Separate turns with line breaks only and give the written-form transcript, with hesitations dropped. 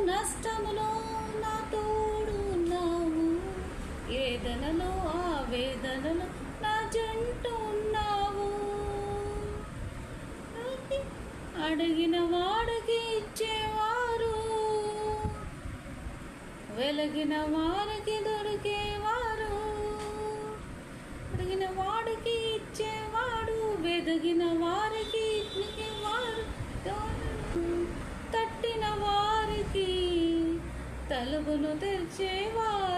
నష్టములో నా తోడు ఉన్నావు, వేదనలో ఆవేదనలో నా జంటు ఉన్నావు. అడిగిన వాడికి ఇచ్చేవారు, వెలిగిన వారికి దొరికేవారు. అడిగిన వాడికి ఇచ్చేవాడు, వెదిగిన వారికి ఇచ్చేవారు. తట్టిన వారికి తలుపును తెరిచేవారు.